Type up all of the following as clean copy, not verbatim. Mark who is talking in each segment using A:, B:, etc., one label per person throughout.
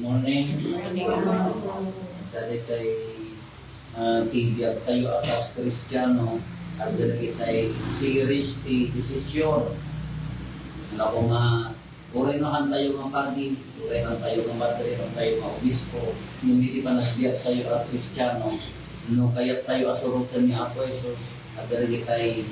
A: morning. Dali kay tibiyag tayo atas Kristiyano at dali tayo series ti desisyon. Alam ko nga, urenohan tayo ng padi, urenohan tayo ng madre, tayo ng obispo, hindi pa nasbiyag tayo at Kristiyano, no kaya tayo asurutan ni Apo Jesus at dali tayo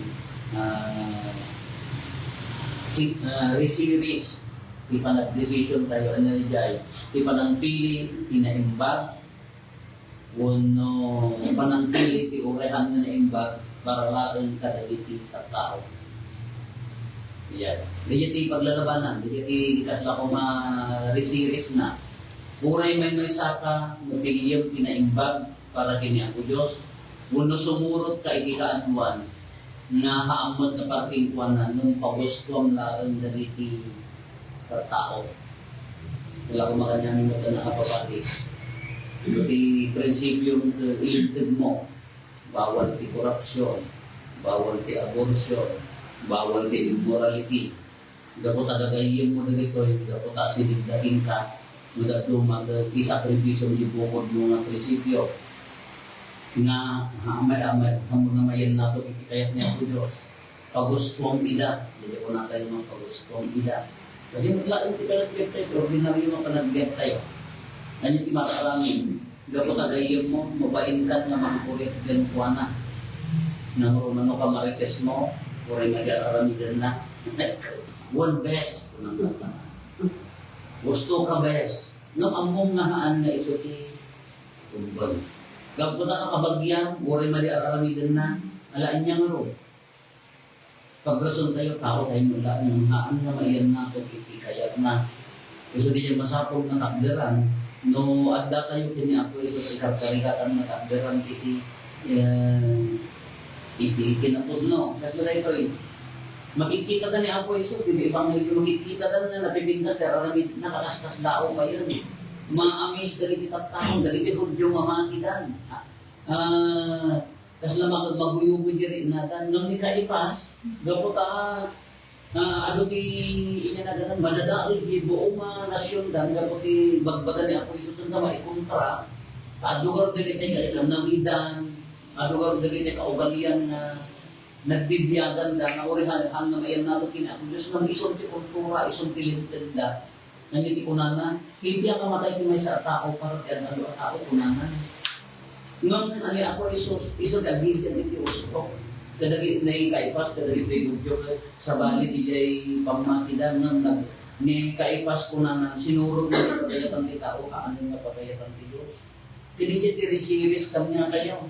A: series. Di pa nag-decision tayo, ano na dyan, di pa nang pili, tinaimbag, uno, pa nang pili, ti urehan na naimbag, para laking kadaliti at tao. Yan. Di ti paglalabanan, di ti kasla ko ma-series na. Uray may saka, mapiliyam tinaimbag, para kini ako Diyos, uno sumurot ka ikikaanuan, na haamod na parting kuwanan, nung pagustuang larang daliti tao. Wala ko makanyamin mo na kapapatis. Di prinsipyong ilitid mo, bawal ti korupsyon, bawal ti abortion, bawal ti immorality. Dapat agagayin mo na dito, dapat asinigdahin ka, magdumag isakripisyo di bukod mo nga prinsipyo. Na hamay-amay, hamunamayan na ito, ikikayat niya po Diyos. Pagustuang ida, hindi ko na tayo mga pagustuang ida. Kasi maglaan ti panagbiag tayo, ordinaryo mga panagbiag tayo. Ano ti makaramin? Dapat agayim mo, mabain ka na makakulit gan kuwana. Nang rumano ka marites mo, kuray mag-araramidan na. One best. Gusto ka best. Nang among nahaan na iso ti kumbag. Gapot na kakabagyan, kuray mag-araramidan na. Alaan niya nga ro. Pagrason tayo, tao tayo mula ng haan na mayan na ito, kikikayat na. Kasi di niya masapog ng takderan. No, adda tayo kini ako iso sa karigatan ng takderan, ikinapod. Kasi na ito makikita ka ni Apo Isos, hindi ibang makikita ka na napipintas, pero nakakaskas dao pa yun. Ma-amaze dari kita tao, dari kita yung mamakitan. Kasi lang maguyubo diri natin. Nung ni kaipas, gapot ano ti inanaganan, madadaal di buong nasyon dan, gapot ti bagbagan ni Apo Isus na maikontra, adugar dili tayo kailamidan, adugar dili tayo kaugalian na nagbibiyagan da, na urihan ang namayan nato kina Apo Diyos, nang isong ti kultura, isong ti lintenda, nangiti kunanan, hindi ang kamatay ti may sa tao, para ti ano tao kunanan. Nung ani Apo Isus, iso kagisyan iti usto. Kadagit na yung kaipas, kadagit na yung sa bali di jay pamakidan ng ni kaipas ko na sinurog na pagayatan ti tao, kaanin nga pagayatan ti Diyos. Tinigit ti resiris kanya kayo.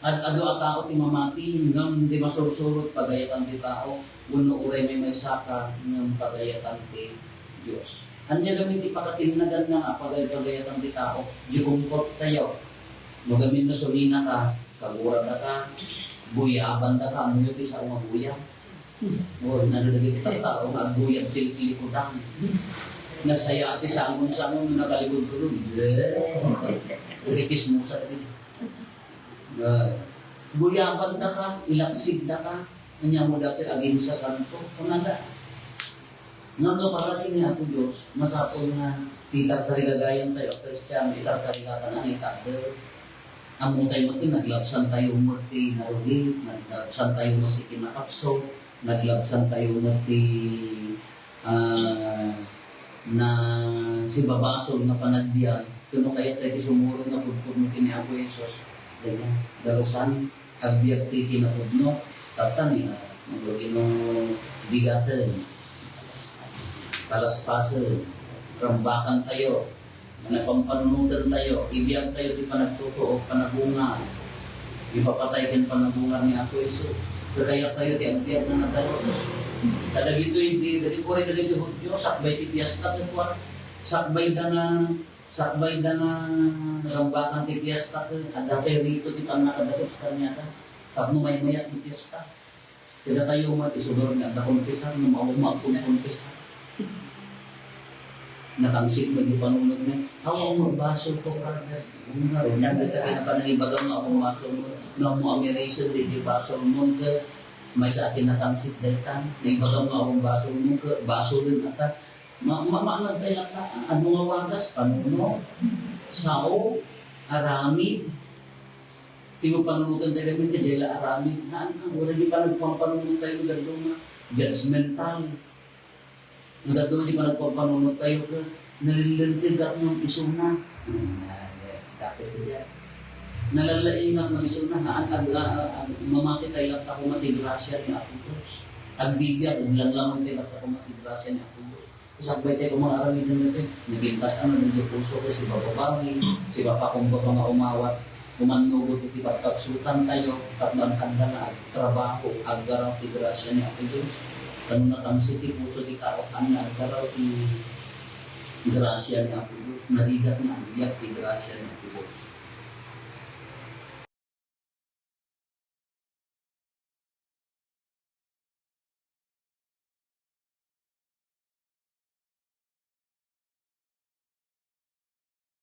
A: At ado at tao ti mamati, ng di masursurot pagayatan ti tao, uno uray may saka ng pagayatan ti Diyos. Ano niya gamit ti pakatinagan nga pagayatan ti tao, di kumport tayo. Magamin na sulina ka, kagurag ka, buyaban ka, ano yun sa mga buya. O, nanulagit ka tao, magbuyag silpili ko dang. Nasaya ati sa angon-sangon, nakaligod ko dun. Ritis mo sa rin. Buyaban ka, ilaksid ka, kanya mo dati agin sa santo. Kunanda, nando parating niya ako Diyos, masapon na titar tarigagayan tayo, Kristiyano, titar tarigatan ang itakder. Amo tayo mati, naglabsan tayo mati naruli, naglabsan tayo mati kinakapso, naglabsan tayo mati na si babasol na panagbiyan. Kano kaya tayo sumurod na pudpud mo kini Apo Isos. Darusan, agbiyak ti kinapudno, tatan maglugi no bigatan, palaspasan, rambakan tayo, napampanunudan tayo, ibiyag tayo di panagtuto o panabunga. Ipapatay kan panabunga ni Apo Isus. Kaya tayo di agbiyak na natayo. Kada gito hindi, dali ko rin dali di Hudyo, sakbay ti piyesta ka kuwa. Sakbay da na rambakan ti piyesta ka. Ada tayo rito di panakadatos kanya ka. Tapno may mayat ti piyesta. Kada tayo matisudor nga, da kontesan, numawag kontesan. Nakangsik na di panunod na. Ako magbaso ko karagad. Nagda kasi na panangibagang na akong baso mo. Na mo amiration di baso mo ka. May sa akin nakangsik dahil tan. Naibagang na akong baso mo ka. Baso rin ata. Maanag tayo ang mga wagas, panuno, sao, aramid. Timo panunutan tayo kami kajela aramid. Wala di pa nagpapanunod tayo ng judgmental. Nagdaduma di pa nagpapanunod tayo ka nalilantig ako ng iso na.
B: Tapos siya.
A: Nalalaing ng iso na mamakit tayo lang ako matigrasya ni Apo Diyos. Agbigyan, iblang-lamang tayo lang ako matigrasya ni Apo Diyos. Sabay tayo kung mga aramid na natin, naging ang medyo puso ko, si Baba Bami, si Baba Kumbo pa nga umawat, kumanugot iti pagkapsutan tayo, katlang kanda na trabaho, agaraw ti grasya ni Apo Diyos. Kano na kang siti puso di kaokan na agaraw ti grasya ni Apo Diyos, narigat na agyak ti grasya ni Apo Diyos.